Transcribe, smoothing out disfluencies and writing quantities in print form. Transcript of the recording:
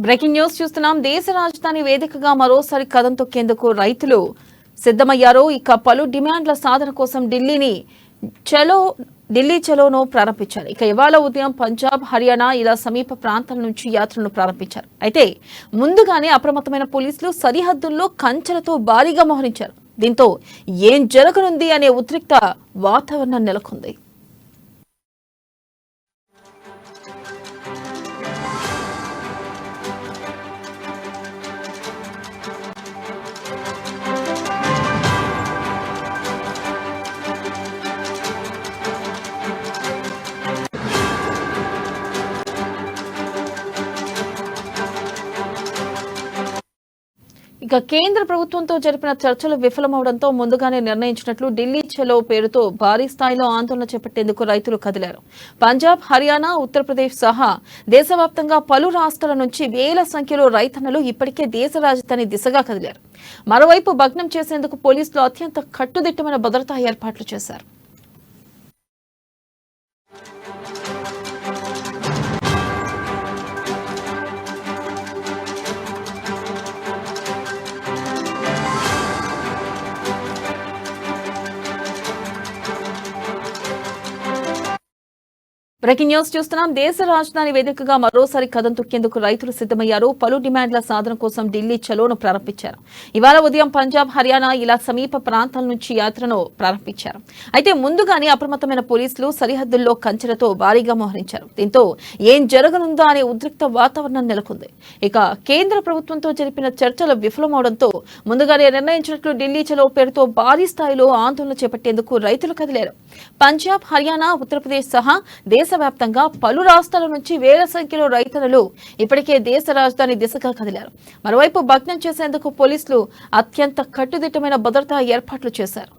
Breaking news చూస్తున్నాం. దేశ రాజధాని వేదికగా మరోసారి కదం తొక్కేందుకు రైతులు సిద్ధమయ్యారు. ఇక పలు డిమాండ్ల సాధన కోసం ఢిల్లీ చలోను ప్రారంభించారు. ఇక ఇవాళ ఉదయం పంజాబ్, హర్యానా ఇలా సమీప ప్రాంతాల నుంచి యాత్రను ప్రారంభించారు. అయితే ముందుగానే అప్రమత్తమైన పోలీసులు సరిహద్దుల్లో కంచెలతో భారీగా మోహరించారు. దీంతో ఏం జరగనుంది అనే ఉద్రిక్త వాతావరణం నెలకొంది. ఇక కేంద్ర ప్రభుత్వంతో జరిపిన చర్చలు విఫలమవడంతో ముందుగానే నిర్ణయించినట్లు ఢిల్లీ చలో పేరుతో భారీ స్థాయిలో ఆందోళన చేపట్టేందుకు రైతులు కదిలారు. పంజాబ్, హర్యానా, ఉత్తరప్రదేశ్ సహా దేశవ్యాప్తంగా పలు రాష్ట్రాల నుంచి వేల సంఖ్యలో రైతన్నలు ఇప్పటికే దేశ రాజధాని దిశగా కదిలారు. మరోవైపు భగ్నం చేసేందుకు పోలీసులు అత్యంత కట్టుదిట్టమైన భద్రతా ఏర్పాట్లు చేశారు. బ్రేకింగ్ న్యూస్ చూస్తున్నాం. దేశ రాజధాని వేదికగా మరోసారి కదం తొక్కేందుకు రైతులు సిద్ధమయ్యారు. పలు డిమాండ్ల సాధన కోసం ఢిల్లీ చలోను ప్రారంభించారు. ఇవాళ ఉదయం పంజాబ్, హర్యానా ఇలా సమీప ప్రాంతాల నుంచి యాత్రను ప్రారంభించారు. అయితే ముందుగానే అప్రమత్తమైన పోలీసులు సరిహద్దుల్లో కంచెలతో భారీగా మోహరించారు. దీంతో ఏం జరగనుందో అనే ఉద్రిక్త వాతావరణం నెలకొంది. ఇక కేంద్ర ప్రభుత్వంతో జరిపిన చర్చలు విఫలమవడంతో ముందుగానే నిర్ణయించినట్లు ఢిల్లీ చలో పేరుతో భారీ స్థాయిలో ఆందోళన చేపట్టేందుకు రైతులు కదిలారు. పంజాబ్, హర్యానా, ఉత్తరప్రదేశ్ సహా దేశవ్యాప్తంగా పలు రాష్ట్రాల నుంచి వేల సంఖ్యలో రైతన్నలు ఇప్పటికే దేశ రాజధాని దిశగా కదిలారు. మరోవైపు భగ్నం చేసేందుకు పోలీసులు అత్యంత కట్టుదిట్టమైన భద్రతా ఏర్పాట్లు చేశారు.